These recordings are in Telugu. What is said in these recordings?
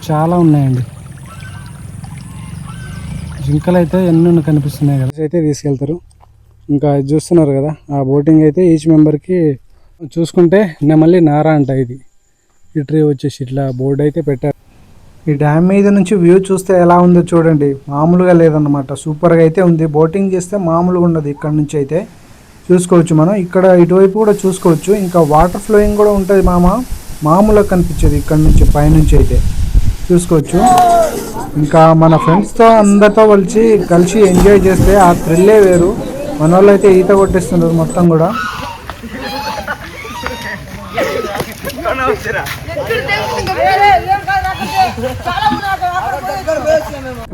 చాలా ఉన్నాయండి. జింకలు అయితే ఎన్ని కనిపిస్తున్నాయి కదా, అయితే తీసుకెళ్తారు. ఇంకా చూస్తున్నారు కదా, ఆ బోటింగ్ అయితే ఈచ్ మెంబర్కి చూసుకుంటే నెమలి నారా అంట. ఇది ఈ ట్రీ వచ్చేసి ఇట్లా బోర్డు అయితే పెట్టారు. ఈ డ్యామ్ మీద నుంచి వ్యూ చూస్తే ఎలా ఉందో చూడండి, మామూలుగా లేదన్నమాట. సూపర్గా అయితే ఉంది. బోటింగ్ చేస్తే మామూలుగా ఉండదు. ఇక్కడ నుంచి అయితే చూసుకోవచ్చు మనం. ఇక్కడ ఇటువైపు కూడా చూసుకోవచ్చు. ఇంకా వాటర్ ఫ్లోయింగ్ కూడా ఉంటుంది మామూలుగా కనిపించేది ఇక్కడ నుంచి పైనుంచి అయితే చూసుకోవచ్చు. ఇంకా మన ఫ్రెండ్స్తో అందరితో కలిసి ఎంజాయ్ చేస్తే ఆ థ్రిల్లే వేరు. మన వాళ్ళు అయితే ఈత కొట్టేస్తున్నారు మొత్తం కూడా.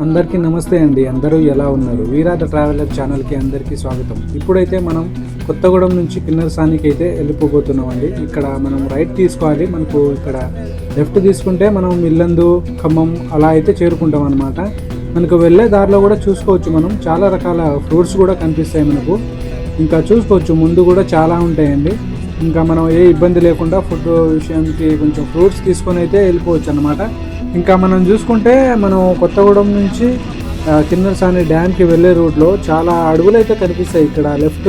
అందరికీ నమస్తే అండి. అందరూ ఎలా ఉన్నారు? వీరాద ట్రావెలర్ ఛానల్కి అందరికీ స్వాగతం. ఇప్పుడైతే మనం కొత్తగూడెం నుంచి కిన్నెరసానికి అయితే వెళ్ళిపోతున్నాం అండి. ఇక్కడ మనం రైట్ తీసుకోవాలి. మనకు ఇక్కడ లెఫ్ట్ తీసుకుంటే మనం ఇల్లందు, ఖమ్మం అలా అయితే చేరుకుంటాం అనమాట. మనకు వెళ్ళే దారిలో కూడా చూసుకోవచ్చు మనం, చాలా రకాల ఫ్రూట్స్ కూడా కనిపిస్తాయి మనకు. ఇంకా చూసుకోవచ్చు ముందు కూడా చాలా ఉంటాయండి. ఇంకా మనం ఏ ఇబ్బంది లేకుండా ఫుడ్ విషయానికి కొంచెం ఫ్రూట్స్ తీసుకొని అయితే వెళ్ళిపోవచ్చు అనమాట. ఇంకా మనం చూసుకుంటే మనం కొత్తగూడెం నుంచి కిన్నెరసాని డ్యామ్కి వెళ్ళే రూట్లో చాలా అడవులు అయితే కనిపిస్తాయి. ఇక్కడ లెఫ్ట్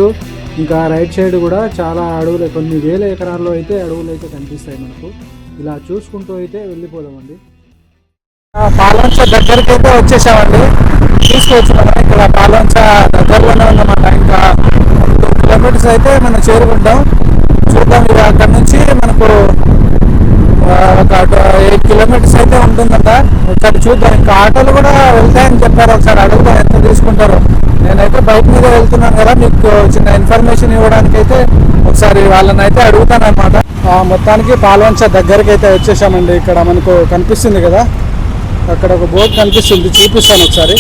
ఇంకా రైట్ సైడ్ కూడా చాలా అడవులు, కొన్ని వేల ఎకరాల్లో అయితే అడవులు అయితే కనిపిస్తాయి మనకు. ఇలా చూసుకుంటూ అయితే వెళ్ళిపోదామండి. పాలంచ దగ్గరికి అయితే వచ్చేసామండి. చూసుకోవచ్చు మనం, ఇక్కడ పాలంచ దగ్గరలోనే ఉందన్నమాట. ఇంకా 2 కిలోమీటర్స్ అయితే మనం చేరుకుంటాం. చూద్దాం. ఇక అక్కడ నుంచి మనకు ఒక 8 కిలోమీటర్స్ అయితే ఉంటుందంట. ఒకసారి చూద్దాం. ఇంకా ఆటోలు కూడా వెళ్తాయని చెప్పారు. ఒకసారి అడుగుదాం ఎంత తీసుకుంటారో. నేనైతే బైక్ మీద వెళ్తున్నాను కదా, మీకు చిన్న ఇన్ఫర్మేషన్ ఇవ్వడానికి అయితే ఒకసారి వాళ్ళని అయితే అడుగుతాను అనమాట. మొత్తానికి పాల్వంచ దగ్గరికి అయితే వచ్చేసామండి. ఇక్కడ మనకు కనిపిస్తుంది కదా, అక్కడ ఒక బోట్ కనిపిస్తుంది, చూపిస్తాను ఒకసారి.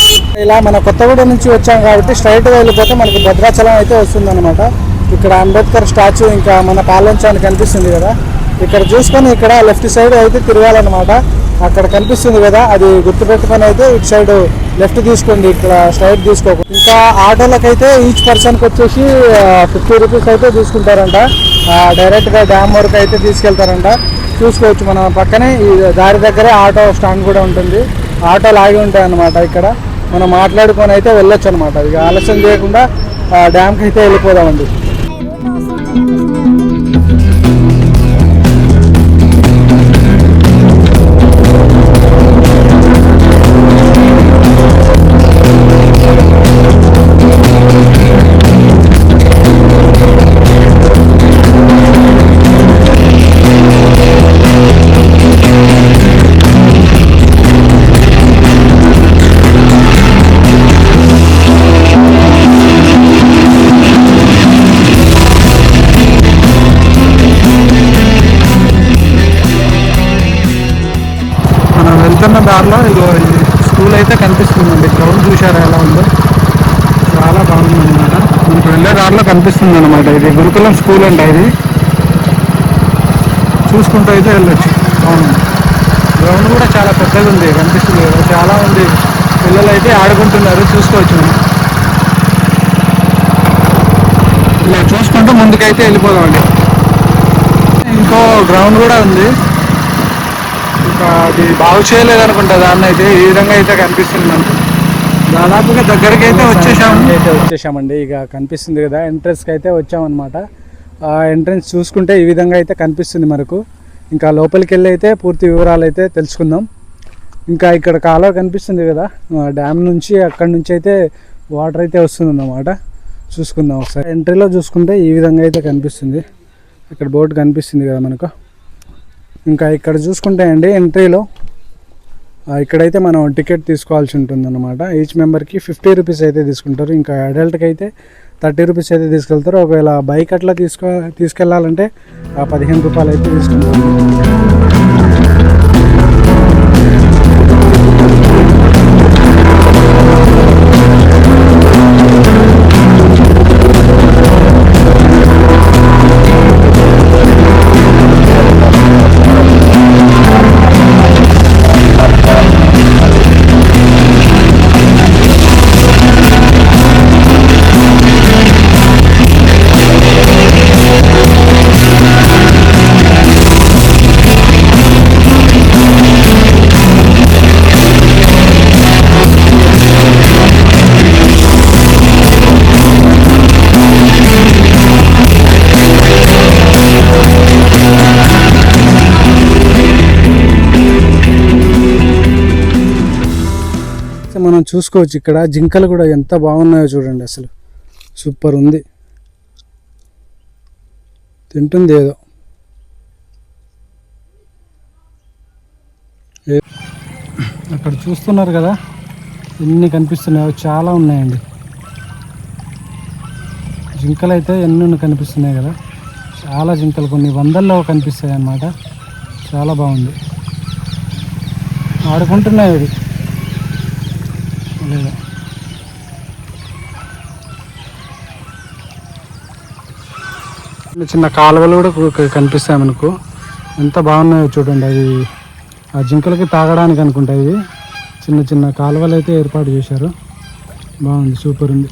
ఇలా మన కొత్తగూడెం నుంచి వచ్చాం కాబట్టి స్ట్రైట్గా వెళ్ళిపోతే మనకి భద్రాచలం అయితే వస్తుంది అనమాట. ఇక్కడ అంబేద్కర్ స్టాచ్యూ, ఇంకా మన పాల్వంచ అని కనిపిస్తుంది కదా, ఇక్కడ చూసుకొని ఇక్కడ లెఫ్ట్ సైడ్ అయితే తిరగాలన్నమాట. అక్కడ కనిపిస్తుంది కదా, అది గుర్తుపెట్టుకొని అయితే ఇటు సైడ్ లెఫ్ట్ తీసుకోండి, ఇక్కడ స్ట్రైట్ తీసుకోకండి. ఇంకా ఆటోలకైతే ఈచ్ పర్సన్కి వచ్చేసి 50 రూపీస్ అయితే తీసుకుంటారంట. డైరెక్ట్గా డ్యామ్ వరకు అయితే తీసుకెళ్తారంట. చూసుకోవచ్చు మనం పక్కనే ఈ దారి దగ్గరే ఆటో స్టాండ్ కూడా ఉంటుంది. ఆటోలు ఆగి ఉంటాయి అన్నమాట. ఇక్కడ మనం మాట్లాడుకొని అయితే వెళ్ళొచ్చు అనమాట. ఇక ఆలస్యం చేయకుండా డ్యామ్కి అయితే వెళ్ళిపోదామండి. వెళ్తున్న దారిలో ఇగో ఈ స్కూల్ అయితే కనిపిస్తుందండి. గ్రౌండ్ చూసారా ఎలా ఉందో, చాలా బాగుంది అనమాట. మనకు వెళ్ళే దారిలో కనిపిస్తుంది అనమాట. ఇది గురుకులం స్కూల్ అంట. ఇది చూసుకుంటూ అయితే వెళ్ళొచ్చు. బాగుంది. గ్రౌండ్ కూడా చాలా పెద్దగా ఉంది, కనిపిస్తుంది కదా, చాలా ఉంది. పిల్లలు అయితే ఆడుకుంటున్నారు, చూసుకోవచ్చు మనం. ఇలా చూసుకుంటూ ముందుకైతే వెళ్ళిపోదామండి. ఇంకో గ్రౌండ్ కూడా ఉంది, అది బాగు చేయలేదనుకుంటా. దాన్ని అయితే ఈ విధంగా అయితే కనిపిస్తుంది మనకు. దాదాపుగా దగ్గరికి అయితే వచ్చేసామండి. ఇక కనిపిస్తుంది కదా, ఎంట్రన్స్కి అయితే వచ్చామన్నమాట. ఆ ఎంట్రన్స్ చూసుకుంటే ఈ విధంగా అయితే కనిపిస్తుంది మనకు. ఇంకా లోపలికి వెళ్ళి అయితే పూర్తి వివరాలు అయితే తెలుసుకుందాం. ఇంకా ఇక్కడ కాలువ కనిపిస్తుంది కదా, డ్యామ్ నుంచి అక్కడి నుంచి అయితే వాటర్ అయితే వస్తుంది అన్నమాట. చూసుకుందాం ఒకసారి. ఎంట్రీలో చూసుకుంటే ఈ విధంగా అయితే కనిపిస్తుంది. ఇక్కడ బోర్డు కనిపిస్తుంది కదా మనకు. ఇంకా ఇక్కడ చూసుకుంటే అండి ఎంట్రీలో ఇక్కడైతే మనం టికెట్ తీసుకోవాల్సి ఉంటుంది అన్నమాట. ఈచ్ మెంబర్కి 50 రూపీస్ అయితే తీసుకుంటారు. ఇంకా అడల్ట్కి అయితే 30 రూపీస్ అయితే తీసుకెళ్తారు. ఒకవేళ బైక్ అట్లా తీసుకెళ్ళాలంటే 15 రూపాయలు అయితే తీసుకుంటారు. మనం చూసుకోవచ్చు ఇక్కడ జింకలు కూడా ఎంత బాగున్నాయో చూడండి, అసలు సూపర్ ఉంది. తింటుంది ఏదో. అక్కడ చూస్తున్నారు కదా ఎన్ని కనిపిస్తున్నాయో, చాలా ఉన్నాయండి జింకలు అయితే. ఎన్ని కనిపిస్తున్నాయి కదా, చాలా జింకలు, కొన్ని వందల్లో కనిపిస్తాయి అన్నమాట. చాలా బాగుంది, ఆడుకుంటున్నాయి అవి లేదా. చిన్న చిన్న కాలువలు కూడా కనిపిస్తాయి మనకు, ఎంత బాగున్నాయో చూడండి. అవి ఆ జింకలకి తాగడానికి అనుకుంటాయి. ఇవి చిన్న చిన్న కాలువలు అయితే ఏర్పాటు చేశారు, బాగుంది, సూపర్ ఉంది.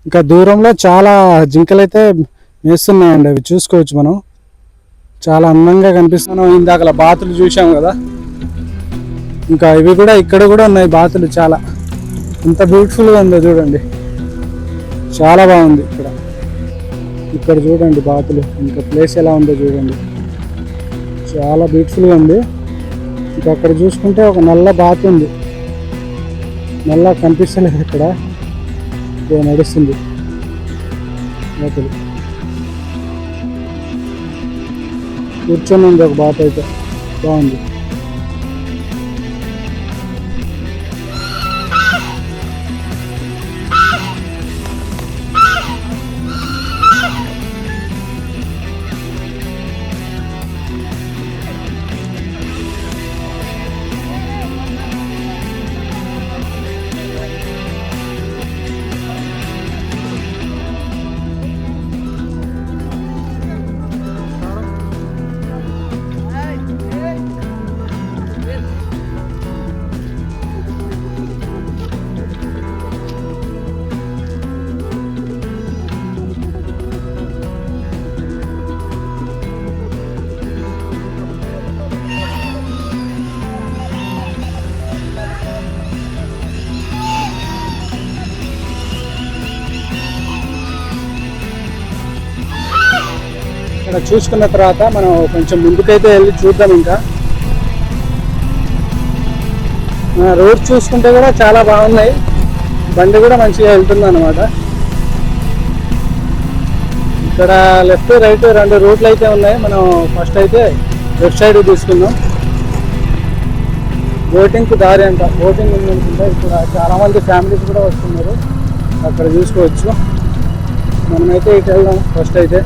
ఇంకా దూరంలో చాలా జింకలు అయితే మేస్తున్నాయండి, అవి చూసుకోవచ్చు మనం. చాలా అందంగా కనిపిస్తున్నాం. ఇందాక బాతులు చూసాం కదా, ఇంకా ఇవి కూడా ఇక్కడ కూడా ఉన్నాయి బాతులు. చాలా ఎంత బ్యూటిఫుల్గా ఉందో చూడండి, చాలా బాగుంది. ఇక్కడ చూడండి బాతులు, ఇంకా ప్లేస్ ఎలా ఉందో చూడండి, చాలా బ్యూటిఫుల్గా ఉంది. ఇంకా అక్కడ చూసుకుంటే ఒక నల్ల బాతు ఉంది, నల్ల కనిపిస్తలేదు ఇక్కడ, నడుస్తుంది బాతులు. కూర్చొని ఉంది ఒక బాతు అయితే, బాగుంది. ఇక్కడ చూసుకున్న తర్వాత మనం కొంచెం ముందుకైతే వెళ్ళి చూద్దాం. ఇంకా రోడ్ చూసుకుంటే కూడా చాలా బాగున్నాయి, బండి కూడా మంచిగా వెళ్తుంది అన్నమాట. ఇక్కడ లెఫ్ట్ రైట్ 2 రూట్లు అయితే ఉన్నాయి. మనం ఫస్ట్ అయితే లెఫ్ట్ సైడ్ తీసుకుందాం. బోటింగ్కి దారి అంట, బోటింగ్ ఉందనుకుంటే ఇక్కడ చాలామంది ఫ్యామిలీస్ కూడా వస్తున్నారు, అక్కడ చూసుకోవచ్చు. మనమైతే ఇటు వెళ్దాం ఫస్ట్ అయితే.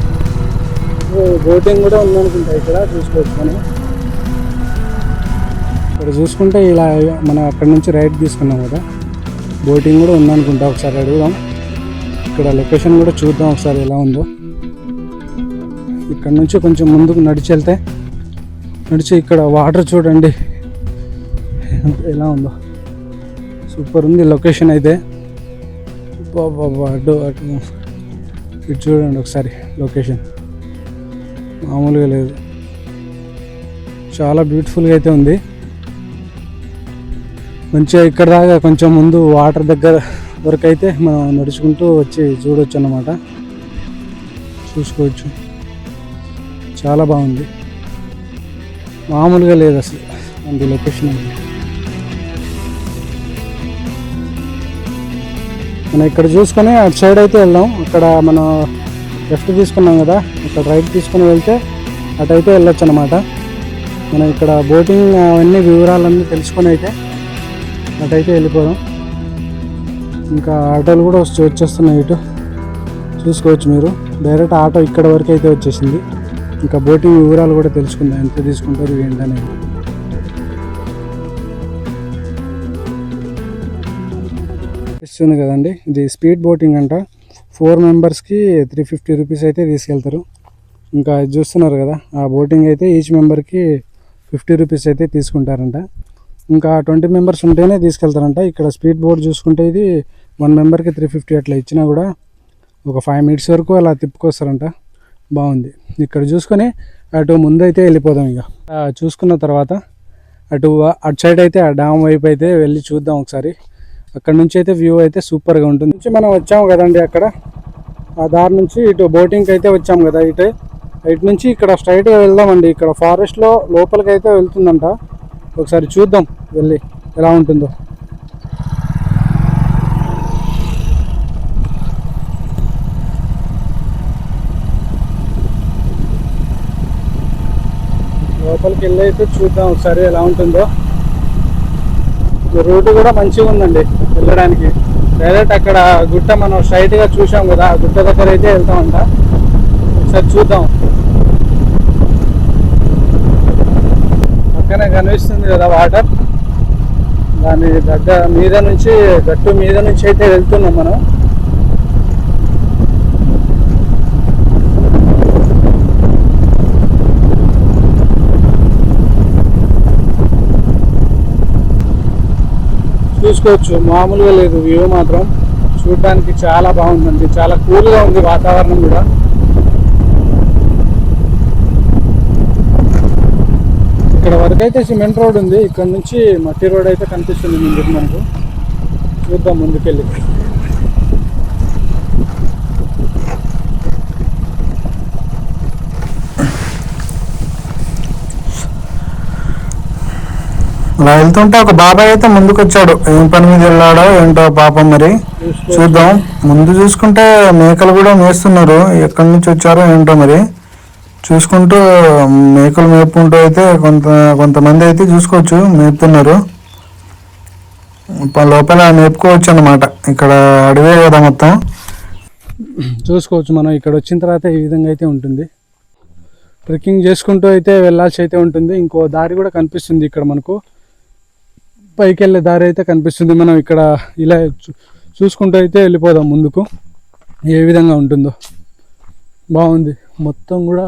బోటింగ్ కూడా ఉందనుకుంటా, ఇక్కడ చూసుకోవచ్చు మనం. ఇక్కడ చూసుకుంటే ఇలా మనం అక్కడ నుంచి రైట్ తీసుకున్నాం కదా, బోటింగ్ కూడా ఉందనుకుంటా. ఒకసారి అడుగుదాం, ఇక్కడ లొకేషన్ కూడా చూద్దాం ఒకసారి ఎలా ఉందో. ఇక్కడ నుంచి కొంచెం ముందుకు నడిచి ఇక్కడ వాటర్ చూడండి ఎలా ఉందో, సూపర్ ఉంది లొకేషన్ అయితే. అటు ఇటు చూడండి ఒకసారి, లొకేషన్ మామూలుగా లేదు, చాలా బ్యూటిఫుల్గా అయితే ఉంది. మంచిగా ఇక్కడ దాకా కొంచెం ముందు వాటర్ దగ్గర వరకు అయితే మనం నడుచుకుంటూ వచ్చి చూడవచ్చు అన్నమాట, చూసుకోవచ్చు. చాలా బాగుంది, మామూలుగా లేదు అసలు అందు లొకేషన్ అది. మనం ఇక్కడ చూసుకొని అటు సైడ్ అయితే వెళ్దాం. అక్కడ మనం లెఫ్ట్ తీసుకున్నాం కదా, ఇక్కడ రైట్ తీసుకుని వెళ్తే అటైతే వెళ్ళొచ్చు అనమాట. మనం ఇక్కడ బోటింగ్ అవన్నీ వివరాలన్నీ తెలుసుకొని అయితే అటైతే వెళ్ళిపోదాం. ఇంకా ఆటోలు కూడా వచ్చేస్తున్నాయి, ఇటు చూసుకోవచ్చు మీరు. డైరెక్ట్ ఆటో ఇక్కడ వరకు అయితే వచ్చేసింది. ఇంకా బోటింగ్ వివరాలు కూడా తెలుసుకుందాం, ఎంత తీసుకుంటారు ఏంటనేది. ఇస్తుంది కదండి, ఇది స్పీడ్ బోటింగ్ అంట. 4 మెంబర్స్కి 350 రూపీస్ అయితే తీసుకెళ్తారు. ఇంకా చూస్తున్నారు కదా, ఆ బోటింగ్ అయితే ఈచ్ మెంబర్కి 50 రూపీస్ అయితే తీసుకుంటారంట. ఇంకా 20 మెంబర్స్ ఉంటేనే తీసుకెళ్తారంట. ఇక్కడ స్పీడ్ బోట్ చూసుకుంటే ఇది 1 మెంబర్కి 350 అట్లా ఇచ్చినా కూడా ఒక 5 మినిట్స్ వరకు అలా తిప్పుకొస్తారంట. బాగుంది. ఇక్కడ చూసుకొని అటు ముందు అయితే వెళ్ళిపోదాం. ఇక చూసుకున్న తర్వాత అటు సైడ్ అయితే ఆ డ్యామ్ వైపు అయితే వెళ్ళి చూద్దాం ఒకసారి. అక్కడ నుంచి అయితే వ్యూ అయితే సూపర్గా ఉంటుంది. నుంచి మనం వచ్చాము కదండి, అక్కడ ఆ దారి నుంచి ఇటు బోటింగ్కి అయితే వచ్చాము కదా, ఇటు నుంచి ఇక్కడ స్ట్రైట్గా వెళ్దామండి. ఇక్కడ ఫారెస్ట్లో లోపలికి అయితే వెళ్తుందంట, ఒకసారి చూద్దాం వెళ్ళి. ఎలా ఉంటుందో. లోపలికి వెళ్ళి అయితే చూద్దాం ఒకసారి ఎలా ఉంటుందో. రోడ్డు కూడా మంచిగా ఉందండి వెళ్ళడానికి. డైరెక్ట్ అక్కడ గుట్ట మనం స్ట్రైట్గా చూసాం కదా, ఆ గుట్ట దగ్గర అయితే వెళ్తామంట. ఒకసారి చూద్దాం. పక్కనే కనిపిస్తుంది కదా వాటర్, దాని దగ్గర మీద నుంచి గట్టు మీద నుంచి అయితే వెళ్తున్నాం మనం. చూసుకోవచ్చు, మామూలుగా లేదు. వ్యూ మాత్రం చూడడానికి చాలా బాగుందండి. చాలా కూల్గా ఉంది వాతావరణం కూడా. ఇక్కడ వరకు అయితే సిమెంట్ రోడ్ ఉంది, ఇక్కడ నుంచి మట్టి రోడ్ అయితే కనిపిస్తుంది ముందుకు మనకు. చూద్దాం ముందుకెళ్ళి. అలా వెళ్తుంటే ఒక బాబాయ్ అయితే ముందుకు వచ్చాడు. ఏం పని మీద వెళ్ళాడో ఏంటో పాపం, మరి చూద్దాం. ముందు చూసుకుంటే మేకలు కూడా మేస్తున్నారు, ఎక్కడి నుంచి వచ్చారో ఏంటో మరి. చూసుకుంటూ మేకలు మేపుకుంటూ అయితే కొంతమంది అయితే చూసుకోవచ్చు మేపుతున్నారు. లోపల మేపుకోవచ్చు అన్నమాట. ఇక్కడ అడవే కదా మొత్తం. చూసుకోవచ్చు మనం. ఇక్కడ వచ్చిన తర్వాత ఈ విధంగా అయితే ఉంటుంది. ట్రెక్కింగ్ చేసుకుంటూ అయితే వెళ్ళాల్సి అయితే ఉంటుంది. ఇంకో దారి కూడా కనిపిస్తుంది ఇక్కడ మనకు, పైకి వెళ్ళే దారి అయితే కనిపిస్తుంది. మనం ఇక్కడ ఇలా చూసుకుంటూ అయితే వెళ్ళిపోదాం ముందుకు, ఏ విధంగా ఉంటుందో. బాగుంది, మొత్తం కూడా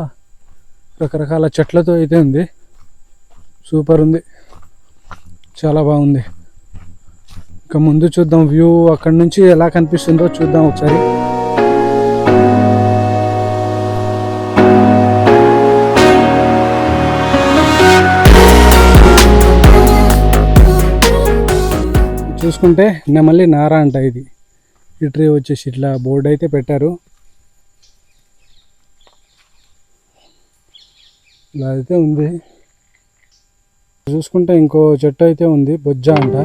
రకరకాల చెట్లతో అయితే ఉంది. సూపర్ ఉంది, చాలా బాగుంది. ఇంకా ముందు చూద్దాం వ్యూ అక్కడ నుంచి ఎలా కనిపిస్తుందో చూద్దాం ఒకసారి. చూసుకుంటే నెమలి నారా అంట ఇది. ఈ ట్రీ వచ్చేసి ఇట్లా బోర్డు అయితే పెట్టారు. ఇలా అయితే ఉంది. చూసుకుంటే ఇంకో చెట్టు అయితే ఉంది, బొజ్జ అంట.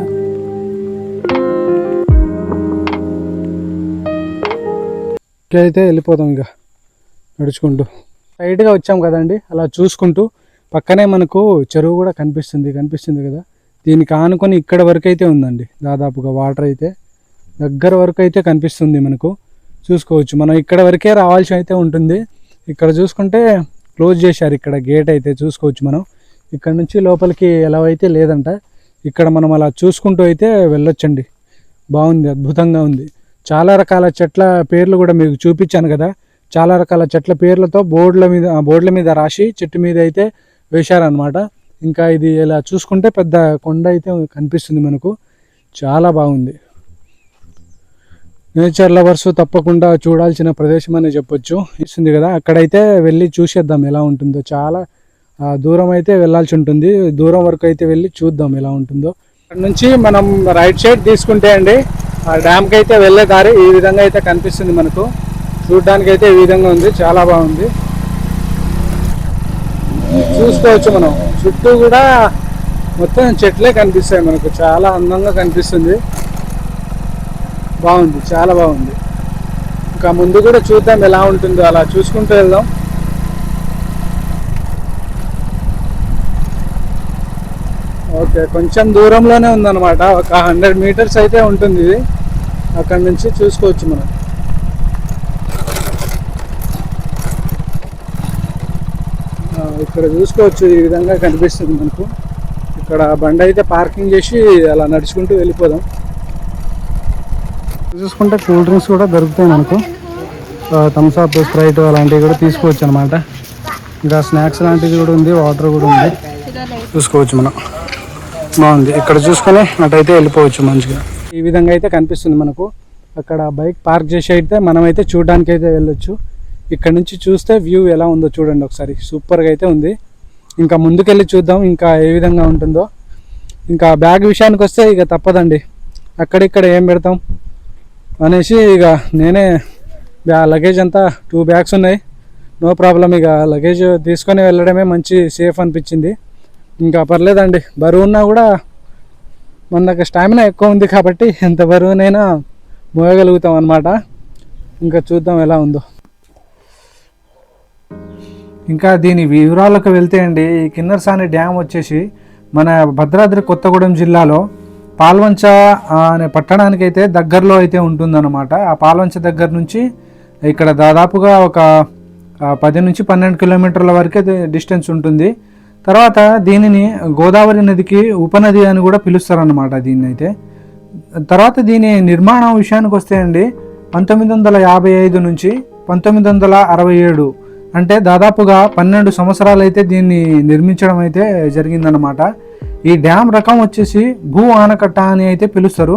అయితే వెళ్ళిపోతాం ఇక నడుచుకుంటూ. స్ట్రైట్గా వచ్చాం కదండి, అలా చూసుకుంటూ పక్కనే మనకు చెరువు కూడా కనిపిస్తుంది కదా. దీనికి ఆనుకొని ఇక్కడ వరకు అయితే ఉందండి, దాదాపుగా వాటర్ అయితే దగ్గర వరకు అయితే కనిపిస్తుంది మనకు. చూసుకోవచ్చు, మనం ఇక్కడ వరకే రావాల్సి అయితే ఉంటుంది. ఇక్కడ చూసుకుంటే క్లోజ్ చేశారు ఇక్కడ గేట్ అయితే. చూసుకోవచ్చు మనం ఇక్కడ నుంచి లోపలికి ఎలా అయితే లేదంట. ఇక్కడ మనం అలా చూసుకుంటూ అయితే వెళ్ళొచ్చండి. బాగుంది, అద్భుతంగా ఉంది. చాలా రకాల చెట్ల పేర్లు కూడా మీకు చూపించాను కదా, చాలా రకాల చెట్ల పేర్లతో బోర్డుల మీద రాసి చెట్టు మీద అయితే వేశారనమాట. ఇంకా ఇది ఇలా చూసుకుంటే పెద్ద కొండ అయితే కనిపిస్తుంది మనకు, చాలా బాగుంది. నేచర్ లవర్స్ తప్పకుండా చూడాల్సిన ప్రదేశం అని చెప్పొచ్చు. ఇస్తుంది కదా, అక్కడైతే వెళ్ళి చూసేద్దాం ఎలా ఉంటుందో. చాలా దూరం అయితే వెళ్ళాల్సి ఉంటుంది, దూరం వరకు అయితే వెళ్ళి చూద్దాం ఎలా ఉంటుందో. అక్కడ నుంచి మనం రైట్ సైడ్ తీసుకుంటే అండి ఆ డ్యామ్కి అయితే వెళ్ళే దారి ఈ విధంగా అయితే కనిపిస్తుంది మనకు. చూడడానికి అయితే ఈ విధంగా ఉంది, చాలా బాగుంది. చూసుకోవచ్చు మనం చుట్టూ కూడా మొత్తం చెట్లే కనిపిస్తాయి మనకు, చాలా అందంగా కనిపిస్తుంది. బాగుంది, చాలా బాగుంది. ఇంకా ముందు కూడా చూద్దాం ఎలా ఉంటుందో, అలా చూసుకుంటూ వెళ్దాం. ఓకే, కొంచెం దూరంలోనే ఉందన్నమాట, ఒక 100 మీటర్స్ అయితే ఉంటుంది ఇది. అక్కడ నుంచి చూసుకోవచ్చు మనం. ఇక్కడ చూసుకోవచ్చు ఈ విధంగా కనిపిస్తుంది మనకు. ఇక్కడ బండి అయితే పార్కింగ్ చేసి అలా నడుచుకుంటూ వెళ్ళిపోదాం. చూసుకుంటే కూల్ డ్రింక్స్ కూడా దొరుకుతాయి మనకు, థమ్స్ అప్, స్ప్రైట్ అలాంటివి కూడా తీసుకోవచ్చు అనమాట. ఇంకా స్నాక్స్ లాంటిది కూడా ఉంది, వాటర్ కూడా ఉంది, చూసుకోవచ్చు మనం. బాగుంది. ఇక్కడ చూసుకొని అటైతే వెళ్ళిపోవచ్చు మంచిగా. ఈ విధంగా అయితే కనిపిస్తుంది మనకు. అక్కడ బైక్ పార్క్ చేసి అయితే మనమైతే చూడడానికి అయితే వెళ్ళొచ్చు. ఇక్కడ నుంచి చూస్తే వ్యూ ఎలా ఉందో చూడండి ఒకసారి, సూపర్గా అయితే ఉంది. ఇంకా ముందుకెళ్ళి చూద్దాం ఇంకా ఏ విధంగా ఉంటుందో. ఇంకా బ్యాగ్ విషయానికి వస్తే ఇక తప్పదండి, అక్కడిక్కడ ఏం పెడతాం అనేసి ఇక నేనే లగేజ్ అంతా 2 బ్యాగ్స్ ఉన్నాయి, నో ప్రాబ్లం. ఇక లగేజ్ తీసుకొని వెళ్ళడమే మంచి సేఫ్ అనిపించింది. ఇంకా పర్లేదండి, బరువు ఉన్నా కూడా మన దగ్గర స్టామినా ఎక్కువ ఉంది కాబట్టి ఎంత బరువునైనా మోయగలుగుతాం అన్నమాట. ఇంకా చూద్దాం ఎలా ఉందో. ఇంకా దీని వివరాలకు వెళ్తే అండి, ఈ కిన్నెరసాని డ్యామ్ వచ్చేసి మన భద్రాద్రి కొత్తగూడెం జిల్లాలో పాల్వంచ అనే పట్టణానికి అయితే దగ్గరలో అయితే ఉంటుందన్నమాట. ఆ పాల్వంచ దగ్గర నుంచి ఇక్కడ దాదాపుగా ఒక 10 నుంచి 12 కిలోమీటర్ల వరకే డిస్టెన్స్ ఉంటుంది. తర్వాత దీనిని గోదావరి నదికి ఉపనది అని కూడా పిలుస్తారన్నమాట దీన్ని అయితే. తర్వాత దీని నిర్మాణం విషయానికి వస్తే అండి 1955 నుంచి 1967 అంటే దాదాపుగా 12 సంవత్సరాలు అయితే దీన్ని నిర్మించడం అయితే జరిగిందనమాట. ఈ డ్యామ్ రకం వచ్చేసి భూ ఆనకట్ట అని అయితే పిలుస్తారు.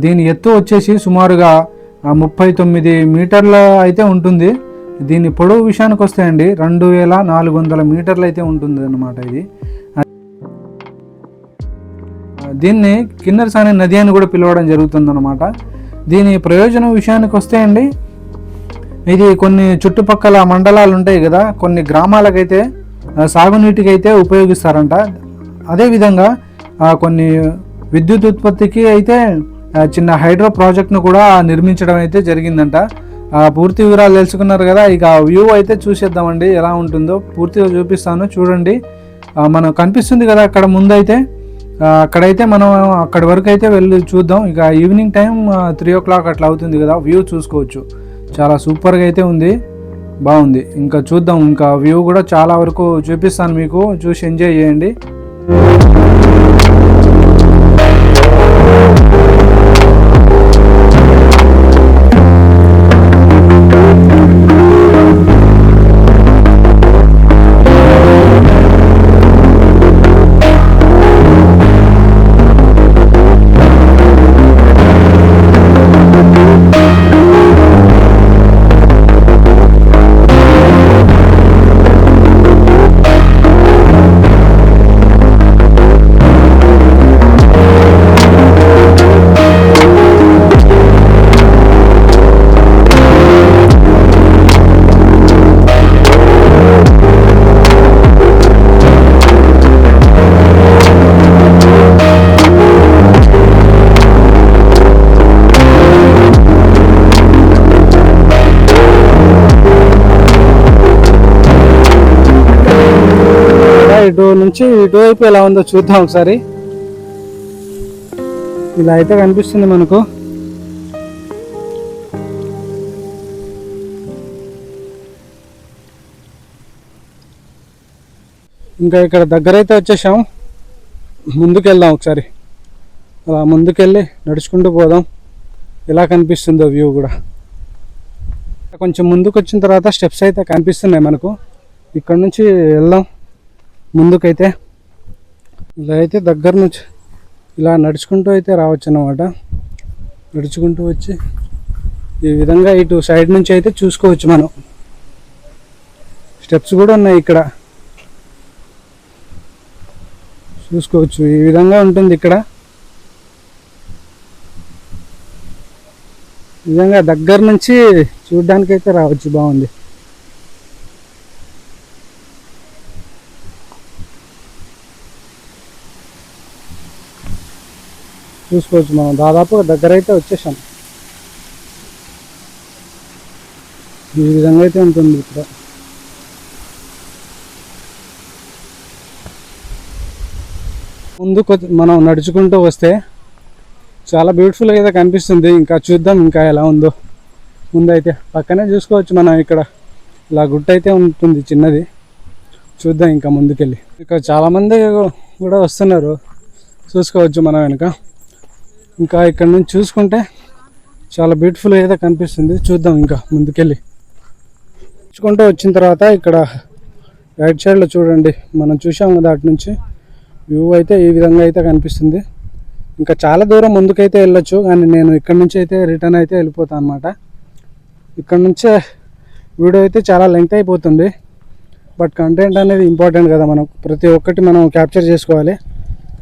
దీని ఎత్తు వచ్చేసి సుమారుగా 39 మీటర్ల అయితే ఉంటుంది. దీని పొడవు విషయానికి వస్తే అండి 2400 మీటర్లు అయితే ఉంటుంది అన్నమాట. ఇది దీన్ని కిన్నెరసాని నది అని కూడా పిలవడం జరుగుతుందన్నమాట. దీని ప్రయోజనం విషయానికి వస్తే అండి, ఇది కొన్ని చుట్టుపక్కల మండలాలు ఉంటాయి కదా, కొన్ని గ్రామాలకైతే సాగునీటికి అయితే ఉపయోగిస్తారంట. అదేవిధంగా కొన్ని విద్యుత్ ఉత్పత్తికి అయితే చిన్న హైడ్రో ప్రాజెక్ట్ను కూడా నిర్మించడం అయితే జరిగిందంట. పూర్తి వివరాలు తెలుసుకున్నారు కదా, ఇక వ్యూ అయితే చూసేద్దామండి ఎలా ఉంటుందో. పూర్తిగా చూపిస్తాను చూడండి. మనం కనిపిస్తుంది కదా అక్కడ ముందైతే, అక్కడైతే మనం అక్కడి వరకు అయితే వెళ్ళి చూద్దాం. ఇక ఈవినింగ్ టైం 3 o'clock అట్లా అవుతుంది కదా, వ్యూ చూసుకోవచ్చు. చాలా సూపర్గా అయితే ఉంది, బాగుంది. ఇంకా చూద్దాం, ఇంకా వ్యూ కూడా చాలా వరకు చూపిస్తాను మీకు, చూసి ఎంజాయ్ చేయండి. ఇటు నుంచి ఇటువైపు ఎలా ఉందో చూద్దాం ఒకసారి. ఇలా అయితే కనిపిస్తుంది మనకు. ఇంకా ఇక్కడ దగ్గర అయితే వచ్చేసాం, ముందుకెళ్దాం ఒకసారి. అలా ముందుకెళ్ళి నడుచుకుంటూ పోదాం, ఎలా కనిపిస్తుందో వ్యూ కూడా. కొంచెం ముందుకు వచ్చిన తర్వాత స్టెప్స్ అయితే కనిపిస్తున్నాయి మనకు. ఇక్కడ నుంచి వెళ్దాం ముందుకైతే. ఇలా అయితే దగ్గర నుంచి ఇలా నడుచుకుంటూ అయితే రావచ్చు అన్నమాట. నడుచుకుంటూ వచ్చి ఈ విధంగా ఇటు సైడ్ నుంచి అయితే చూసుకోవచ్చు మనం. స్టెప్స్ కూడా ఉన్నాయి ఇక్కడ, చూసుకోవచ్చు. ఈ విధంగా ఉంటుంది ఇక్కడ. నిజంగా దగ్గర నుంచి చూడడానికి అయితే రావచ్చు, బాగుంది. చూసుకోవచ్చు మనం, దాదాపుగా దగ్గర అయితే వచ్చేసాం. ఈ విధంగా అయితే ఉంటుంది ఇక్కడ. ముందుకు మనం నడుచుకుంటూ వస్తే చాలా బ్యూటిఫుల్గా అయితే కనిపిస్తుంది. ఇంకా చూద్దాం ఇంకా ఎలా ఉందో. ముందైతే పక్కనే చూసుకోవచ్చు మనం, ఇక్కడ ఇలా గుట్ట అయితే ఉంటుంది చిన్నది. చూద్దాం ఇంకా ముందుకెళ్ళి. ఇక్కడ చాలామంది కూడా వస్తున్నారు, చూసుకోవచ్చు మనం వెనుక. ఇంకా ఇక్కడ నుంచి చూసుకుంటే చాలా బ్యూటిఫుల్గా అయితే కనిపిస్తుంది. చూద్దాం ఇంకా ముందుకెళ్ళి. చూసుకుంటూ వచ్చిన తర్వాత ఇక్కడ రైట్ సైడ్లో చూడండి, మనం చూసాం కదా అటు నుంచి వ్యూ అయితే ఈ విధంగా అయితే కనిపిస్తుంది. ఇంకా చాలా దూరం ముందుకైతే వెళ్ళొచ్చు, కానీ నేను ఇక్కడ నుంచి అయితే రిటర్న్ అయితే వెళ్ళిపోతాను అనమాట. ఇక్కడ నుంచే వీడియో అయితే చాలా లెంగ్త్ అయిపోతుంది, బట్ కంటెంట్ అనేది ఇంపార్టెంట్ కదా, మనం ప్రతి ఒక్కటి మనం క్యాప్చర్ చేసుకోవాలి.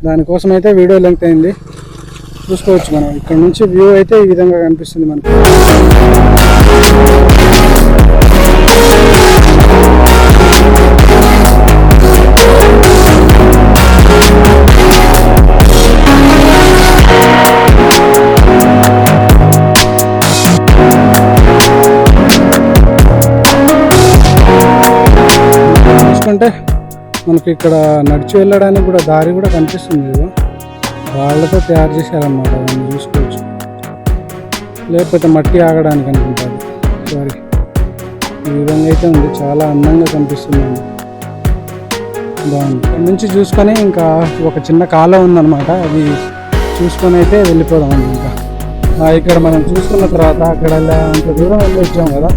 దానికోసం అయితే వీడియో లెంగ్త్ అయింది. చూసుకోవచ్చు మనం, ఇక్కడ నుంచి వ్యూ అయితే ఈ విధంగా కనిపిస్తుంది మనకు. మనకి ఇక్కడ నడిచి వెళ్ళడానికి కూడా దారి కూడా కనిపిస్తుంది కదా, వాళ్ళతో తయారు చేశారన్నమాట. దాన్ని చూసుకోవచ్చు, లేకపోతే మట్టి ఆగడానికి అనుకుంటారు. సారీ, ఈ విధంగా అయితే ఉంది, చాలా అందంగా కనిపిస్తుంది. బాగుంది. ఇక్కడ నుంచి చూసుకొని ఇంకా ఒక చిన్న కాలువ ఉందన్నమాట, అది చూసుకొని అయితే వెళ్ళిపోదామండి. ఇంకా ఇక్కడ మనం చూసుకున్న తర్వాత అక్కడ అంత దూరం వెళ్ళి వచ్చాం కదా,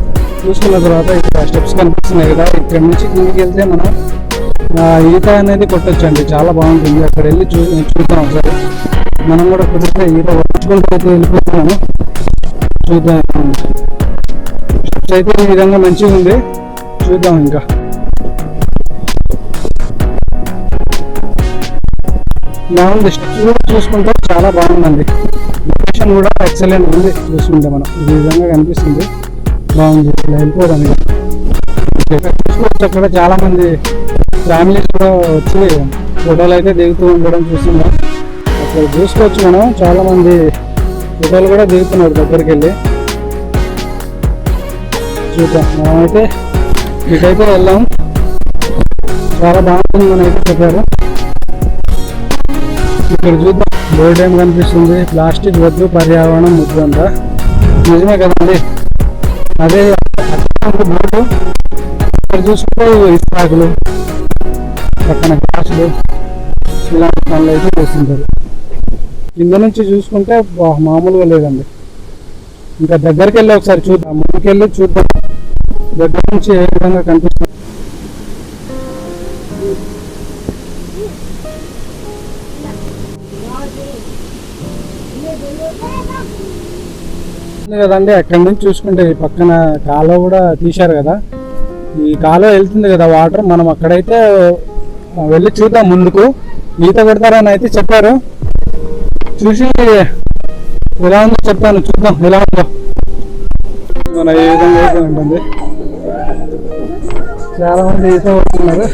చూసుకున్న తర్వాత ఇక్కడ స్టెప్స్ కనిపిస్తున్నాయి కదా, ఇక్కడ నుంచి కిందికి వెళ్తే మనం ఈత అనేది కొట్టొచ్చండి, చాలా బాగుంటుంది. అక్కడ వెళ్ళి చూద్దాం ఒకసారి. మనం కూడా కుదిరితే ఈత కొట్టుకుంటూ అయితే వెళ్ళిపోతున్నాము, చూద్దాం. స్టెప్స్ అయితే ఈ విధంగా మంచిగా ఉంది, చూద్దాం. ఇంకా బాగుంది, స్టెప్స్ కూడా చూసుకుంటే చాలా బాగుందండి. లొకేషన్ కూడా ఎక్సలెంట్ ఉంది, చూసుకుంటే మనం ఈ విధంగా కనిపిస్తుంది, బాగుంది. ఇలా వెళ్ళిపోదాం. చూసుకోవచ్చు, అక్కడ చాలా మంది ఫ్యామిలీస్ కూడా వచ్చి ఫోటోలు అయితే దిగుతూ ఉండడం చూస్తున్నాం. అక్కడ చూసుకోవచ్చు మనం, చాలా మంది ఫోటోలు కూడా దిగుతున్నారు దగ్గరికి వెళ్ళి. చూద్దాం, మనమైతే ఇటైతే వెళ్ళాం, చాలా బాగుంటుంది మన అయితే చెప్పారు. ఇక్కడ చూద్దాం, బోర్డు ఏం కనిపిస్తుంది, ప్లాస్టిక్ వద్దు పర్యావరణం ముద్దు అంట. నిజమే కదండి, అదే బోర్డు. ఇక్కడ చూసుకుంటే ఇస్రాకులు, పక్కన గ్లాసులు, ఇలాంటి పనులు అయితే చేస్తుంటారు. కింద నుంచి చూసుకుంటే మామూలుగా లేదండి. ఇంకా దగ్గరికి వెళ్ళి ఒకసారి చూద్దాం, ముందుకెళ్ళి చూద్దాం దగ్గర నుంచి ఏ విధంగా కనిపిస్తుంది. కదండి, అక్కడి నుంచి చూసుకుంటే ఈ పక్కన కాలువ కూడా తీశారు కదా, ఈ కాలువ వెళ్తుంది కదా వాటర్. మనం అక్కడైతే వెళ్ళి చూద్దాం, ముందుకు ఈత కొడతారని అయితే చెప్పారు. చూసి ఎలా ఉందో చెప్తాను, చూద్దాం ఎలా ఉందో. మన ఏ విధంగా అయితే ఉంటుంది, చాలా మంది ఈత కొడుతున్నారు,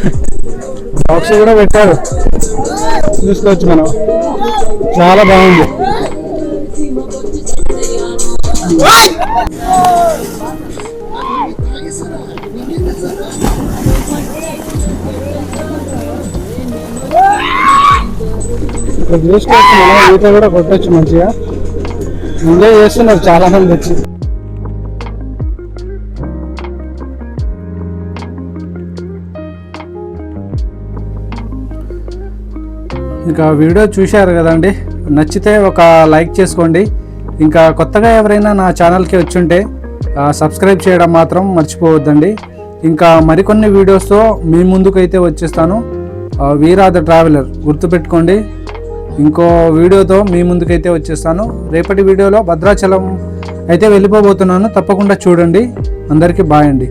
బాక్స్ కూడా పెట్టారు, చూసుకోవచ్చు మనం. చాలా బాగుంది. ఇక్కడ చూసుకోవచ్చు మనం, ఈత కూడా కొట్టచ్చు మంచిగా. ఎంజాయ్ చేస్తున్నారు చాలా మంది వచ్చి. ఇంకా వీడియో చూశారు కదండి, నచ్చితే ఒక లైక్ చేసుకోండి. ఇంకా కొత్తగా ఎవరైనా నా ఛానల్కి వచ్చుంటే సబ్స్క్రైబ్ చేయడం మాత్రం మర్చిపోవద్దండి. ఇంకా మరికొన్ని వీడియోస్తో మీ ముందుకైతే వచ్చేస్తాను. వీరా ద ట్రావెలర్ గుర్తుపెట్టుకోండి. ఇంకో వీడియోతో మీ ముందుకైతే వచ్చేస్తాను. రేపటి వీడియోలో భద్రాచలం అయితే వెళ్ళిపోబోతున్నాను, తప్పకుండా చూడండి. అందరికీ బాయ్ అండి.